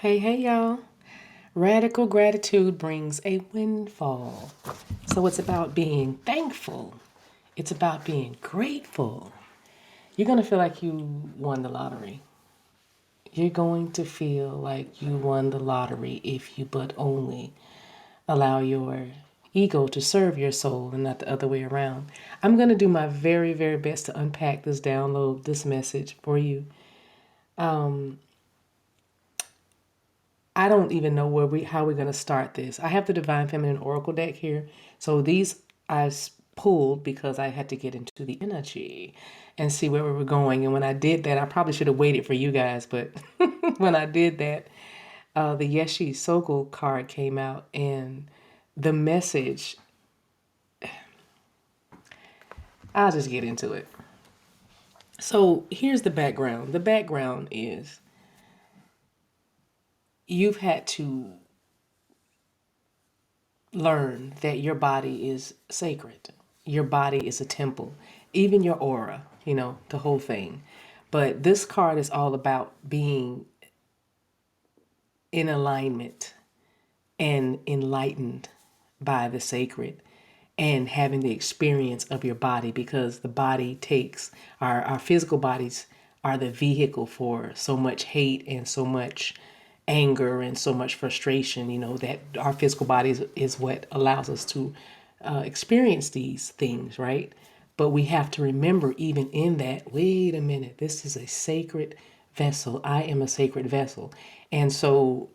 Hey, hey, y'all. Radical gratitude brings a windfall. So it's about being thankful. It's about being grateful. You're going to feel like you won the lottery. You're going to feel like you won the lottery if you but only allow your ego to serve your soul and not the other way around. I'm going to do my very, very best to unpack this download, this message for you. I don't even know how we're going to start this. I have the Divine Feminine Oracle deck here. So these pulled because I had to get into the energy and see where we were going. And when I did that, I probably should have waited for you guys. But when I did that, the Yeshi Sokol card came out and the message, I'll just get into it. So here's the background. The background is you've had to learn that your body is sacred. Your body is a temple, even your aura, the whole thing. But this card is all about being in alignment and enlightened by the sacred and having the experience of your body, because the body takes our physical bodies are the vehicle for so much hate and so much anger and so much frustration, that our physical bodies is what allows us to experience these things, right? But we have to remember, even in that, wait a minute, this is a sacred vessel. I am a sacred vessel. And so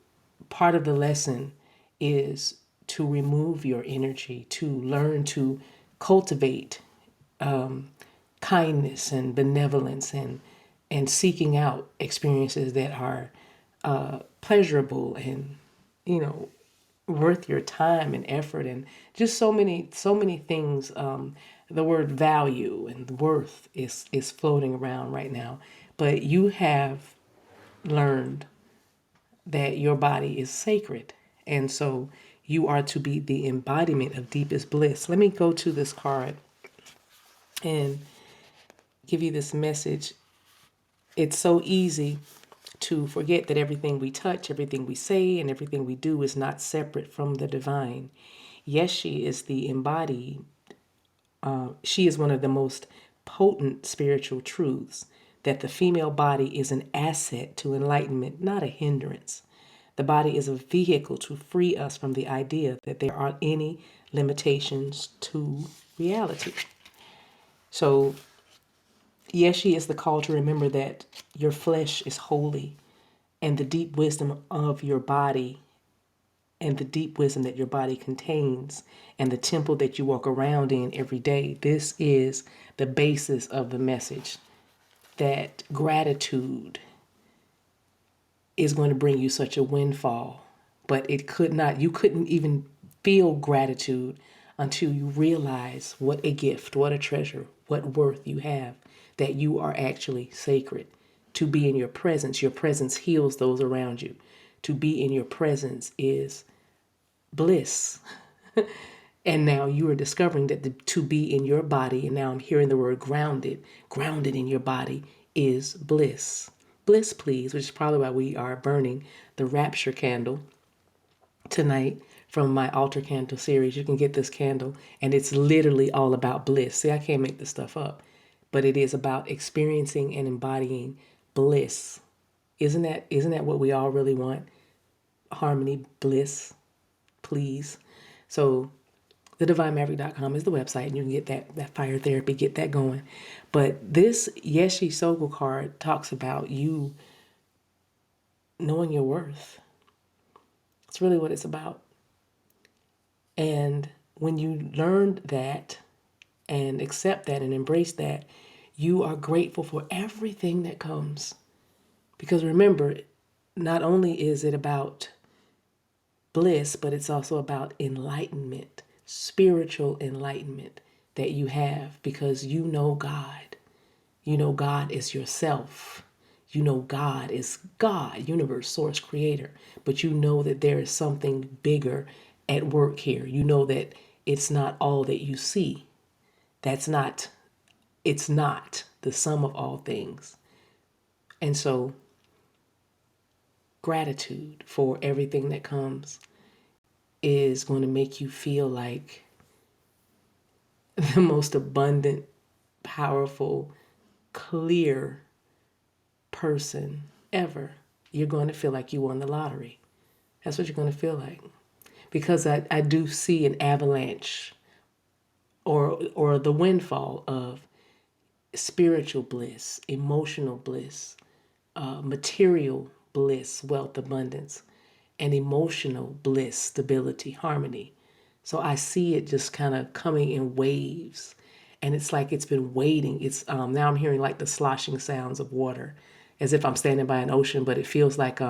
part of the lesson is to remove your energy, to learn to cultivate kindness and benevolence and seeking out experiences that are pleasurable and worth your time and effort, and just so many things. The word value and worth is floating around right now, but you have learned that your body is sacred, and so you are to be the embodiment of deepest bliss. Let me go to this card and give you this message. It's so easy to forget that everything we touch, everything we say, and everything we do is not separate from the divine. Yes, she is the embodied. She is one of the most potent spiritual truths, that the female body is an asset to enlightenment, not a hindrance. The body is a vehicle to free us from the idea that there aren't any limitations to reality. So, yes, she is the call to remember that your flesh is holy, and the deep wisdom of your body and the deep wisdom that your body contains and the temple that you walk around in every day. This is the basis of the message, that gratitude is going to bring you such a windfall. But you couldn't even feel gratitude until you realize what a gift, what a treasure, what worth you have, that you are actually sacred. To be in your presence heals those around you. To be in your presence is bliss. And now you are discovering that to be in your body, and now I'm hearing the word grounded in your body is bliss. Bliss, please, which is probably why we are burning the rapture candle tonight from my altar candle series. You can get this candle, and it's literally all about bliss. See, I can't make this stuff up, but it is about experiencing and embodying bliss. Isn't that what we all really want? Harmony, bliss, please. So TheDivineMaverick.com is the website, and you can get that fire therapy, get that going. But this Yeshi Sokol card talks about you knowing your worth. It's really what it's about. And when you learn that and accept that and embrace that, you are grateful for everything that comes. Because remember, not only is it about bliss, but it's also about enlightenment, spiritual enlightenment that you have, because you know God. You know God is yourself. You know God is God, universe, source, creator. But you know that there is something bigger at work here. You know that it's not all that you see. It's not the sum of all things. And so gratitude for everything that comes is going to make you feel like the most abundant, powerful, clear person ever. You're going to feel like you won the lottery. That's what you're going to feel like. Because I do see an avalanche or the windfall of spiritual bliss, emotional bliss, material bliss, wealth, abundance, and emotional bliss, stability, harmony. So I see it just kind of coming in waves, and it's like it's been waiting. It's now I'm hearing like the sloshing sounds of water, as if I'm standing by an ocean, but it feels like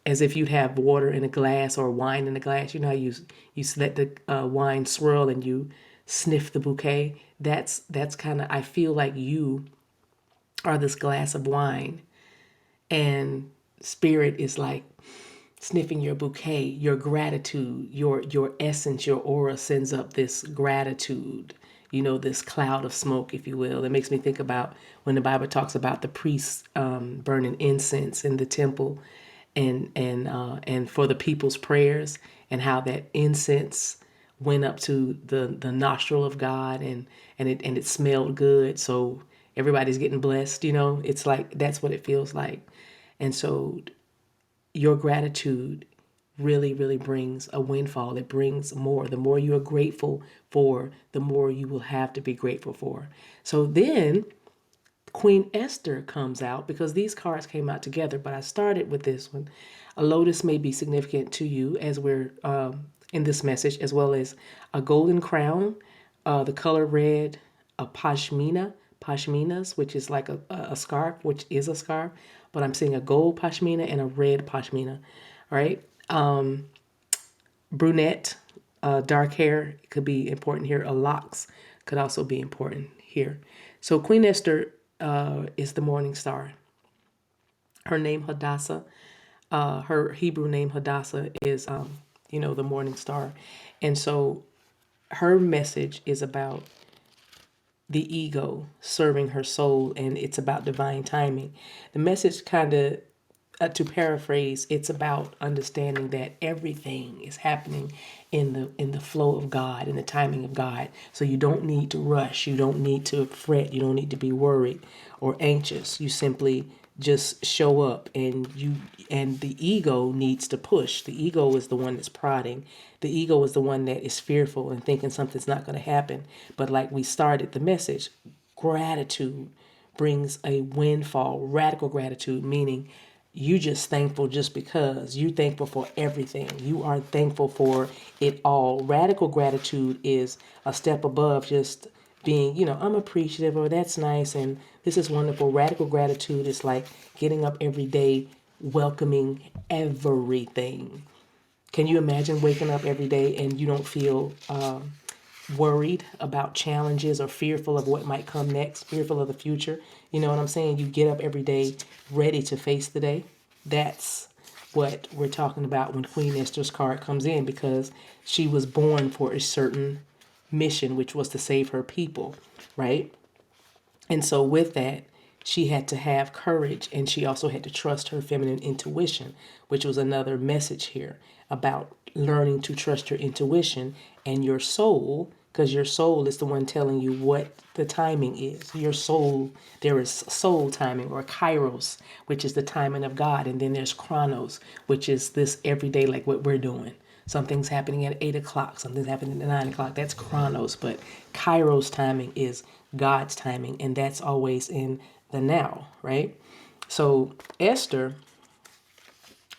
as if you'd have water in a glass or wine in a glass. You know how you let the wine swirl and you sniff the bouquet. That's kind of, I feel like you are this glass of wine, and spirit is like sniffing your bouquet, your gratitude, your essence, your aura sends up this gratitude, this cloud of smoke, if you will. It makes me think about when the Bible talks about the priests burning incense in the temple and for the people's prayers, and how that incense went up to the nostril of God, and it smelled good. So everybody's getting blessed, It's like that's what it feels like. And so your gratitude really, really brings a windfall. It brings more. The more you are grateful for, the more you will have to be grateful for. So then Queen Esther comes out, because these cards came out together, but I started with this one. A lotus may be significant to you as we're in this message, as well as a golden crown, the color red, a pashminas, which is like a scarf, which is a scarf, but I'm seeing a gold pashmina and a red pashmina, right? Brunette, dark hair could be important here. A locks could also be important here. So Queen Esther is the morning star. Her name Hadassah, her Hebrew name Hadassah is, the morning star. And so her message is about the ego serving her soul, and it's about divine timing. The message kind of, to paraphrase, it's about understanding that everything is happening in the flow of God, in the timing of God. So you don't need to rush, you don't need to fret, you don't need to be worried or anxious. You simply just show up, and the ego needs to push. The ego is the one that's prodding. The ego is the one that is fearful and thinking something's not going to happen. But like we started the message, gratitude brings a windfall. Radical gratitude, meaning you just thankful just because. You thankful for everything. You are thankful for it all. Radical gratitude is a step above just being, I'm appreciative, or that's nice and this is wonderful. Radical gratitude is like getting up every day, welcoming everything. Can you imagine waking up every day and you don't feel worried about challenges or fearful of what might come next, fearful of the future? You know what I'm saying? You get up every day ready to face the day. That's what we're talking about when Queen Esther's card comes in, because she was born for a certain mission, which was to save her people, right? And so with that, she had to have courage, and she also had to trust her feminine intuition, which was another message here about learning to trust your intuition and your soul, because your soul is the one telling you what the timing is. Your soul, there is soul timing, or kairos, which is the timing of God, and then there's chronos, which is this everyday, like what we're doing. Something's happening at 8 o'clock, something's happening at 9 o'clock. That's chronos, but kairos timing is God's timing, and that's always in the now, right? So Esther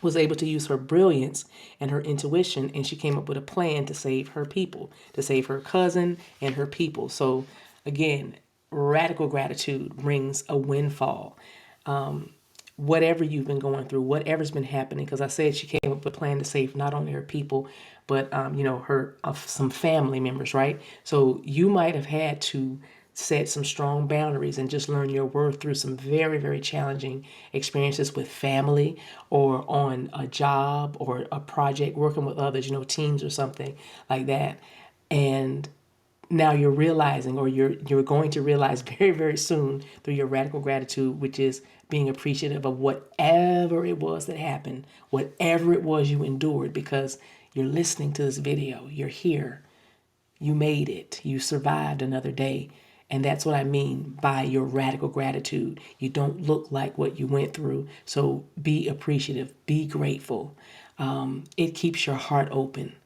was able to use her brilliance and her intuition, and she came up with a plan to save her people, to save her cousin and her people. So again, radical gratitude brings a windfall. Whatever you've been going through, whatever's been happening, because I said she came up with a plan to save not only her people, but her some family members, right? So you might have had to set some strong boundaries and just learn your worth through some very, very challenging experiences with family, or on a job or a project, working with others, teams or something like that. And now you're realizing, or you're going to realize very, very soon through your radical gratitude, which is being appreciative of whatever it was that happened, whatever it was you endured, because you're listening to this video, you're here, you made it, you survived another day. And that's what I mean by your radical gratitude. You don't look like what you went through. So be appreciative, be grateful. It keeps your heart open.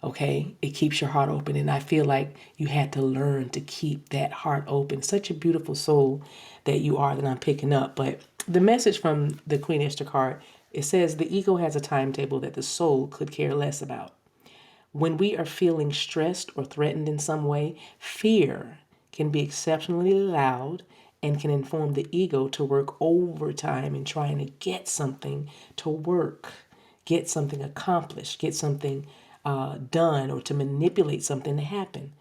Okay, it keeps your heart open, and I feel like you had to learn to keep that heart open. Such a beautiful soul that you are, that I'm picking up. But the message from the Queen Esther card, it says the ego has a timetable that the soul could care less about. When we are feeling stressed or threatened in some way, fear can be exceptionally loud and can inform the ego to work overtime in trying to get something to work, get something accomplished, get something done, or to manipulate something to happen.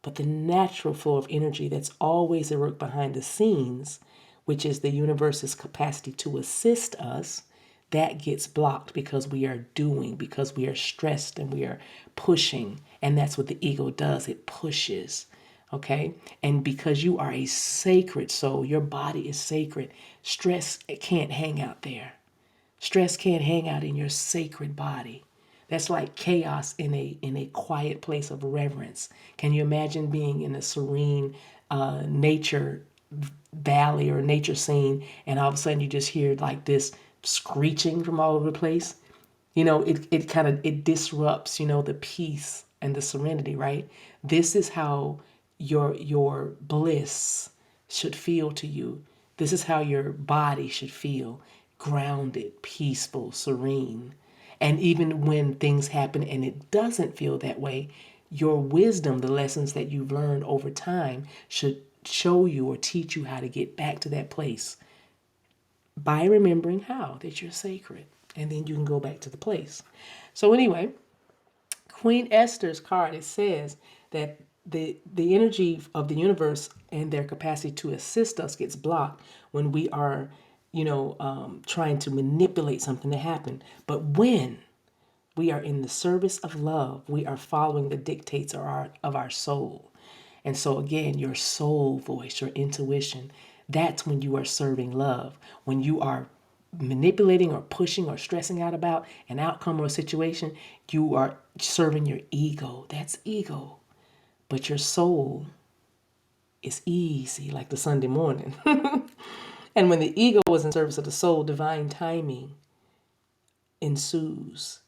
But the natural flow of energy that's always at work behind the scenes, which is the universe's capacity to assist us, that gets blocked because we are doing, because we are stressed and we are pushing. And that's what the ego does, it pushes. Okay? And because you are a sacred soul, your body is sacred, stress can't hang out there. Stress can't hang out in your sacred body. That's like chaos in a quiet place of reverence. Can you imagine being in a serene nature valley or nature scene, and all of a sudden you just hear like this screeching from all over the place? It kind of it disrupts, the peace and the serenity, right? This is how your bliss should feel to you. This is how your body should feel: grounded, peaceful, serene. And even when things happen and it doesn't feel that way, your wisdom, the lessons that you've learned over time, should show you or teach you how to get back to that place by remembering how that you're sacred. And then you can go back to the place. So anyway, Queen Esther's card, it says that the energy of the universe and their capacity to assist us gets blocked when we are, trying to manipulate something to happen. But when we are in the service of love, we are following the dictates of our soul. And so again, your soul voice, your intuition, that's when you are serving love. When you are manipulating or pushing or stressing out about an outcome or a situation, you are serving your ego. That's ego. But your soul is easy, like the Sunday morning. And when the ego is in service of the soul, divine timing ensues.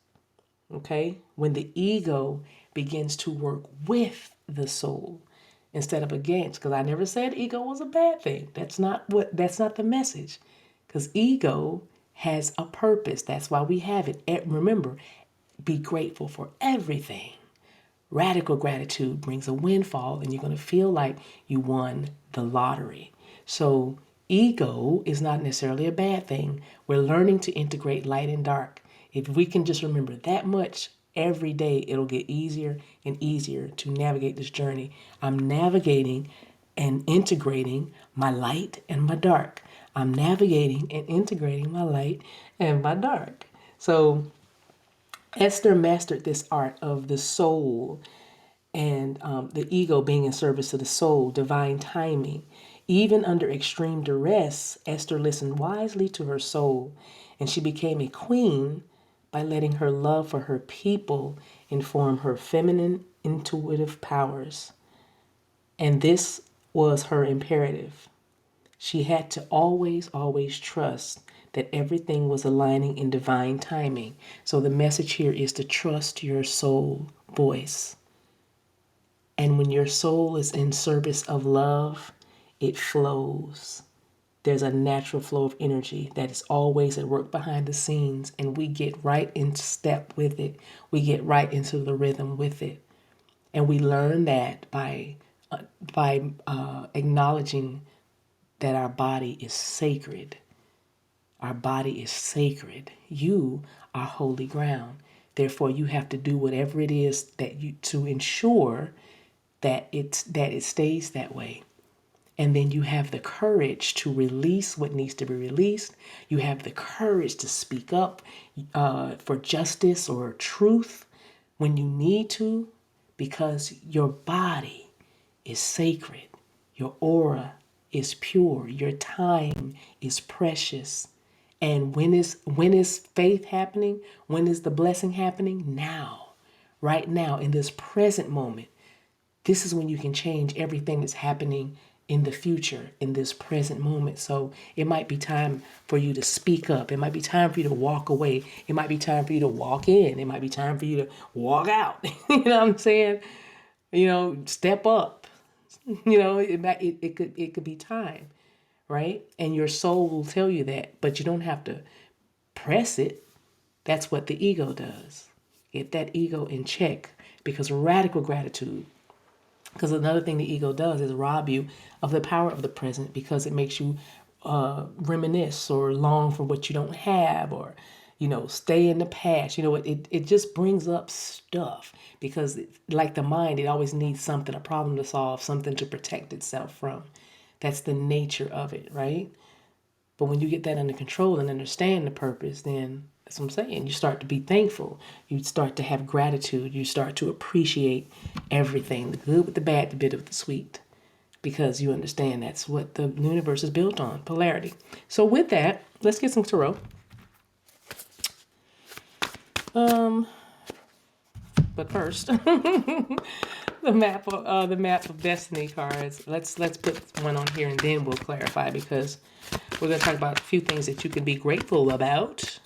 Okay? When the ego begins to work with the soul instead of against, because I never said ego was a bad thing. That's not the message. Because ego has a purpose. That's why we have it. Remember, be grateful for everything. Radical gratitude brings a windfall, and you're going to feel like you won the lottery. So ego is not necessarily a bad thing. We're learning to integrate light and dark. If we can just remember that much every day, it'll get easier and easier to navigate this journey. I'm navigating and integrating my light and my dark. I'm navigating and integrating my light and my dark. So Esther mastered this art of the soul and the ego being in service to the soul, divine timing. Even under extreme duress, Esther listened wisely to her soul, and she became a queen by letting her love for her people inform her feminine, intuitive powers. And this was her imperative. She had to always, always trust that everything was aligning in divine timing. So the message here is to trust your soul voice. And when your soul is in service of love, it flows. There's a natural flow of energy that is always at work behind the scenes, and we get right in step with it. We get right into the rhythm with it. And we learn that by acknowledging that our body is sacred. Our body is sacred. You are holy ground. Therefore, you have to do whatever it is that you to ensure that it stays that way. And then you have the courage to release what needs to be released. You have the courage to speak up for justice or truth when you need to, because your body is sacred. Your aura is pure. Your time is precious. And when is faith happening? When is the blessing happening? Now. Right now, in this present moment. This is when you can change everything that's happening in the future, in this present moment. So it might be time for you to speak up. It might be time for you to walk away. It might be time for you to walk in. It might be time for you to walk out. You know what I'm saying? Step up. It could be time, right? And your soul will tell you that, but you don't have to press it. That's what the ego does. Get that ego in check, because radical gratitude, because another thing the ego does is rob you of the power of the present, because it makes you reminisce or long for what you don't have, or stay in the past. It just brings up stuff, because like the mind, it always needs something, a problem to solve, something to protect itself from. That's the nature of it, right? But when you get that under control and understand the purpose, then that's what I'm saying. You start to be thankful. You start to have gratitude. You start to appreciate everything, the good with the bad, the bitter with the sweet, because you understand that's what the universe is built on, polarity. So with that, let's get some tarot. But first, the map of destiny cards. Let's put one on here and then we'll clarify, because we're going to talk about a few things that you can be grateful about,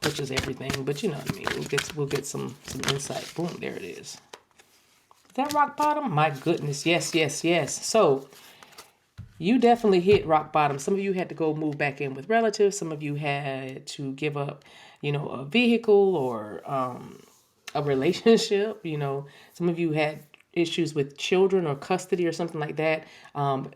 which is everything. But you know what I mean. We'll get some insight. Boom, there it is. Is that rock bottom? My goodness, yes, yes, yes. So you definitely hit rock bottom. Some of you had to go move back in with relatives. Some of you had to give up, a vehicle or a relationship. Some of you had issues with children or custody or something like that.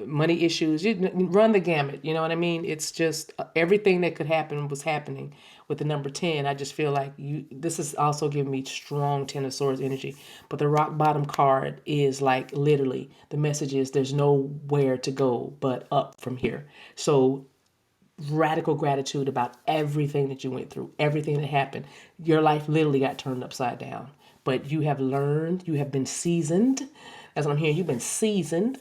Money issues. You run the gamut. You know what I mean? It's just everything that could happen was happening with the number 10. I just feel like this is also giving me strong Ten of Swords energy. But the rock bottom card is like literally the message is there's nowhere to go but up from here. So radical gratitude about everything that you went through, everything that happened. Your life literally got turned upside down. But you have learned, you have been seasoned. That's what I'm hearing. You've been seasoned.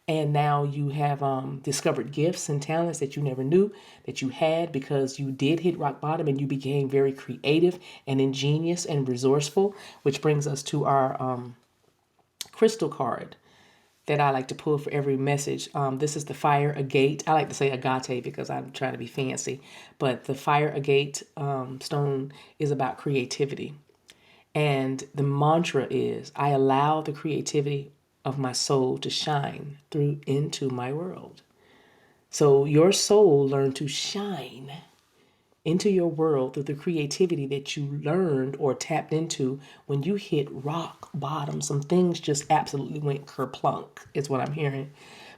And now you have discovered gifts and talents that you never knew that you had, because you did hit rock bottom and you became very creative and ingenious and resourceful, which brings us to our crystal card that I like to pull for every message. This is the fire agate. I like to say agate because I'm trying to be fancy, but the fire agate stone is about creativity. And the mantra is, I allow the creativity of my soul to shine through into my world. So your soul learned to shine into your world through the creativity that you learned or tapped into when you hit rock bottom. Some things just absolutely went kerplunk, is what I'm hearing.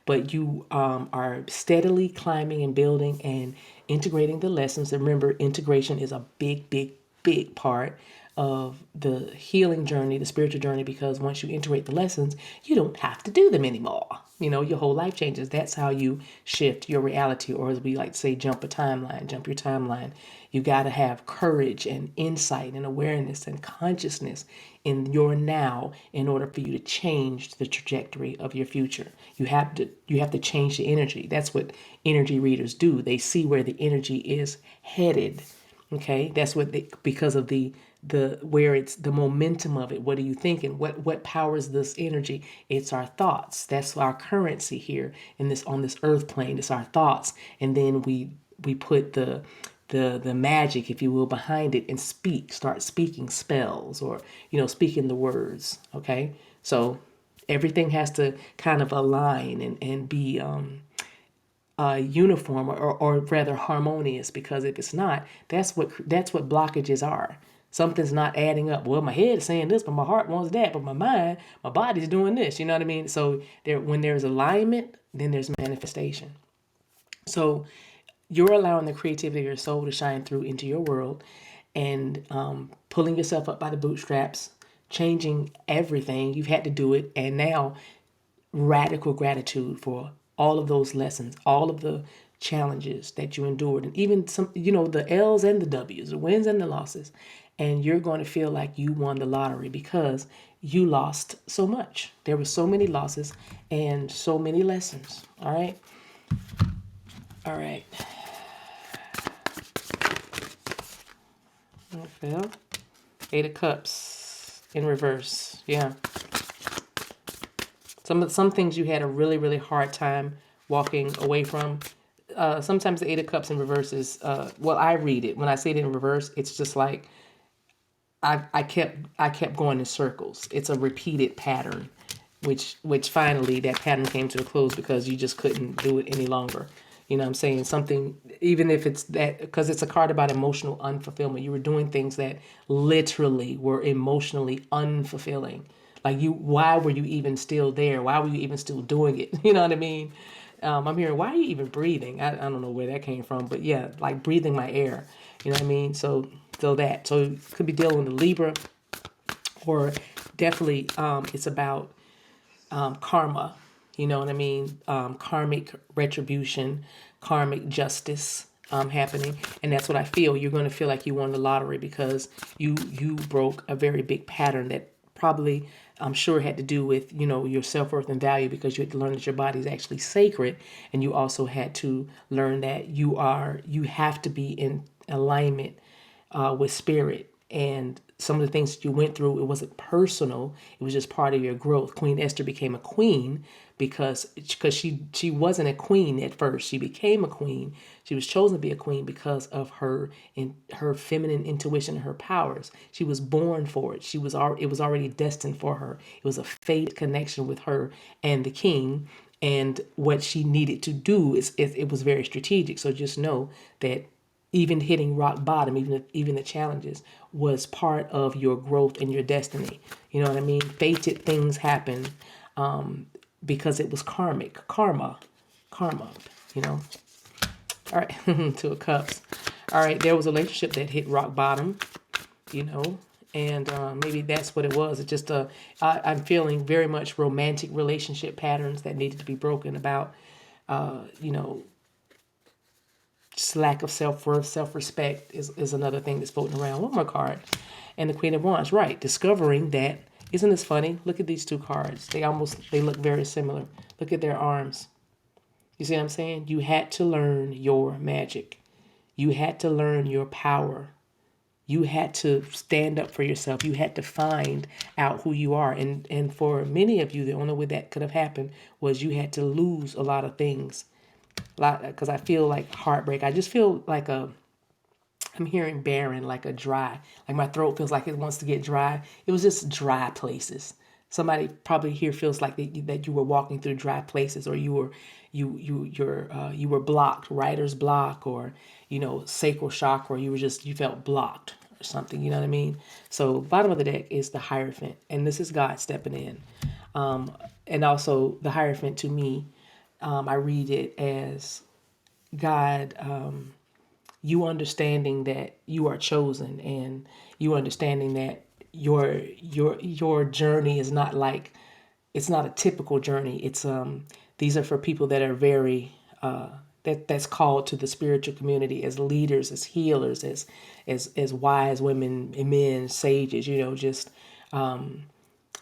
But you are steadily climbing and building and integrating the lessons. Remember, integration is a big, big, big part of the healing journey, the spiritual journey, because once you integrate the lessons, you don't have to do them anymore. Your whole life changes. That's how you shift your reality, or as we like to say, jump your timeline. You got to have courage and insight and awareness and consciousness in your now in order for you to change the trajectory of your future. You have to change the energy. That's what energy readers do. They see where the energy is headed. Okay, that's because of the where it's the momentum of it. What are you thinking? What powers this energy? It's our thoughts. That's our currency here on this earth plane. It's our thoughts, and then we put the magic, if you will, behind it and start speaking spells, or speaking the words. Okay, so everything has to kind of align and be uniform, or rather harmonious, because if it's not, that's what blockages are. Something's not adding up. Well, my head is saying this, but my heart wants that, but my body's doing this. You know what I mean? So when there's alignment, then there's manifestation. So you're allowing the creativity of your soul to shine through into your world, and pulling yourself up by the bootstraps, changing everything. You've had to do it, and now radical gratitude for all of those lessons, all of the challenges that you endured, and even some, the L's and the W's, the wins and the losses. And you're going to feel like you won the lottery because you lost so much. There were so many losses and so many lessons. All right. All right. I fell. Eight of Cups in reverse. Yeah. Some things you had a really, really hard time walking away from. Sometimes the Eight of Cups in reverse is, well, I read it. When I say it in reverse, it's just like I kept going in circles. It's a repeated pattern, which finally that pattern came to a close because you just couldn't do it any longer. You know what I'm saying? Something, even if it's that, because it's a card about emotional unfulfillment. You were doing things that literally were emotionally unfulfilling. Like why were you even still there? Why were you even still doing it? You know what I mean? I'm hearing, why are you even breathing? I don't know where that came from, but yeah, like breathing my air. You know what I mean? So you could be dealing with a Libra, or definitely it's about karma. You know what I mean? Karmic retribution, karmic justice happening. And that's what I feel. You're going to feel like you won the lottery because you broke a very big pattern that probably, I'm sure, had to do with, your self-worth and value, because you had to learn that your body is actually sacred. And you also had to learn that you have to be in alignment with spirit. And some of the things that you went through, it wasn't personal. It was just part of your growth. Queen Esther became a queen because she wasn't a queen at first. She became a queen. She was chosen to be a queen because of her feminine intuition and her powers. She was born for it. It was already destined for her. It was a fate connection with her and the king. And what she needed to do it was very strategic. So just know that even hitting rock bottom, even the challenges, was part of your growth and your destiny. You know what I mean? Fated things happen because it was karma. You know. All right, Two of Cups. All right, there was a relationship that hit rock bottom. And maybe that's what it was. It's just I'm feeling very much romantic relationship patterns that needed to be broken about. Just lack of self-worth, self-respect is another thing that's floating around. One more card. And the Queen of Wands, right. Discovering that, isn't this funny? Look at these two cards. They look very similar. Look at their arms. You see what I'm saying? You had to learn your magic. You had to learn your power. You had to stand up for yourself. You had to find out who you are. And for many of you, the only way that could have happened was you had to lose a lot of things. Because I feel like heartbreak. I just feel like I'm hearing barren, like a dry, like my throat feels like it wants to get dry. It was just dry places. Somebody probably here feels like that you were walking through dry places, or you were blocked, writer's block, or sacral chakra. You felt blocked or something. You know what I mean? So bottom of the deck is the Hierophant, and this is God stepping in, and also the Hierophant to me. I read it as God, you understanding that you are chosen, and you understanding that your journey is not like, it's not a typical journey. It's these are for people that are very that's called to the spiritual community as leaders, as healers, as wise women and men, sages. Just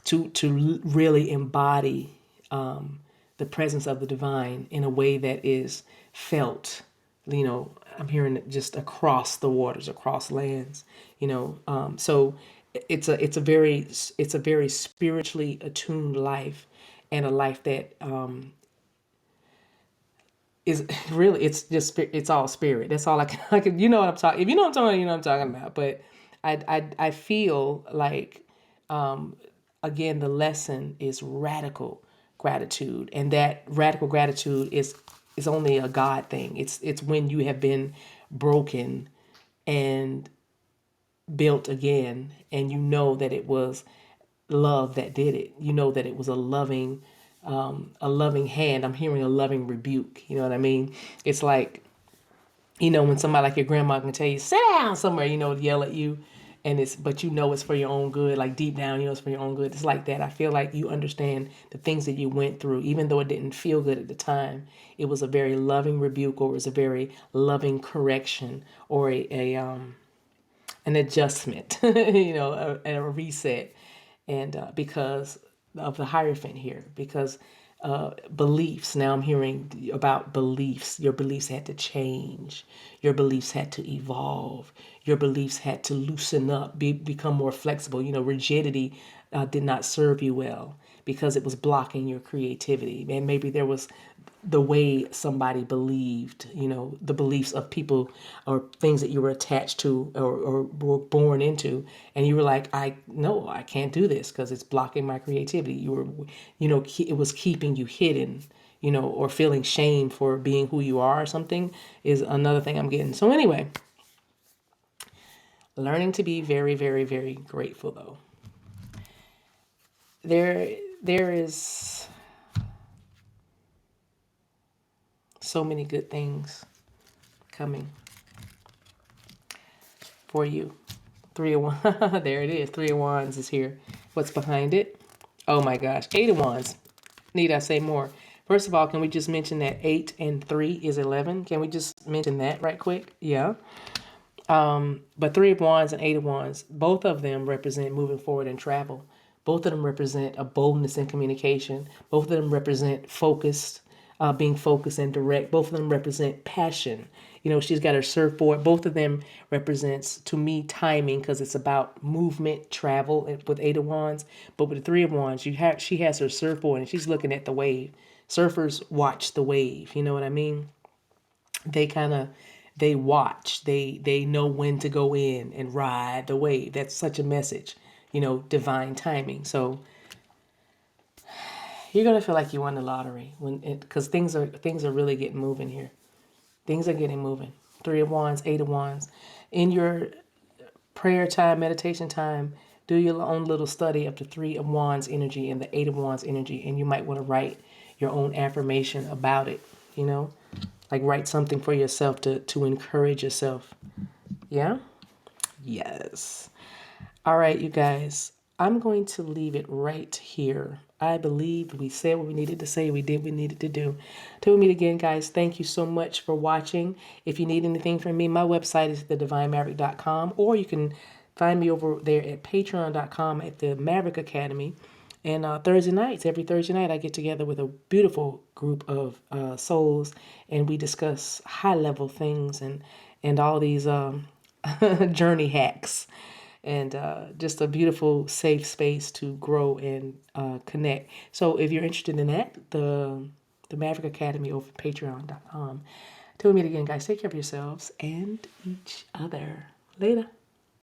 to really embody the presence of the divine in a way that is felt. I'm hearing it just across the waters, across lands. So it's a very spiritually attuned life, and a life that is really, it's all spirit. That's all I can. You know what I'm talking. If you know what I'm talking, you know what I'm talking about. But I feel like again, the lesson is radical gratitude, and that radical gratitude is only a God thing. It's when you have been broken and built again, and you know that it was love that did it. You know that it was a loving hand. I'm hearing a loving rebuke. You know what I mean? It's like, when somebody like your grandma can tell you, sit down somewhere, yell at you. and but you know it's for your own good. Like deep down, you know it's for your own good. It's like that. I feel like you understand the things that you went through, even though it didn't feel good at the time. It was a very loving rebuke, or it was a very loving correction, or an adjustment, a reset. And because of the Hierophant here, because beliefs. Now I'm hearing about beliefs. Your beliefs had to change. Your beliefs had to evolve. Your beliefs had to loosen up, become more flexible. Rigidity did not serve you well because it was blocking your creativity. And maybe there was the way somebody believed, the beliefs of people or things that you were attached to or were born into. And you were like, no, I can't do this because it's blocking my creativity. It was keeping you hidden, or feeling shame for being who you are or something is another thing I'm getting. So anyway, learning to be very, very, very grateful though. There is so many good things coming for you. Three of Wands. There it is. Three of Wands is here. What's behind it? Oh my gosh. Eight of Wands. Need I say more? First of all, can we just mention that 8 and 3 is 11? Can we just mention that right quick? Yeah. But Three of Wands and Eight of Wands, both of them represent moving forward and travel. Both of them represent a boldness in communication. Both of them represent being focused and direct. Both of them represent passion. She's got her surfboard. Both of them represents, to me, timing, because it's about movement, travel with Eight of Wands. But with the Three of Wands, she has her surfboard and she's looking at the wave. Surfers watch the wave. You know what I mean? They watch. They know when to go in and ride the wave. That's such a message. Divine timing. So you're gonna feel like you won the lottery because things are really getting moving here. Things are getting moving. Three of Wands, Eight of Wands. In your prayer time, meditation time, do your own little study of the Three of Wands energy and the Eight of Wands energy, and you might want to write your own affirmation about it. Like write something for yourself to encourage yourself. Yeah? Yes. All right, you guys. I'm going to leave it right here. I believe we said what we needed to say. We did what we needed to do. Till we meet again, guys, thank you so much for watching. If you need anything from me, my website is TheDivineMaverick.com, or you can find me over there at Patreon.com at the Maverick Academy. And every Thursday night, I get together with a beautiful group of souls, and we discuss high-level things and all these journey hacks. And just a beautiful, safe space to grow and connect. So if you're interested in that, the Maverick Academy over Patreon.com. Till we meet again, guys, take care of yourselves and each other. Later.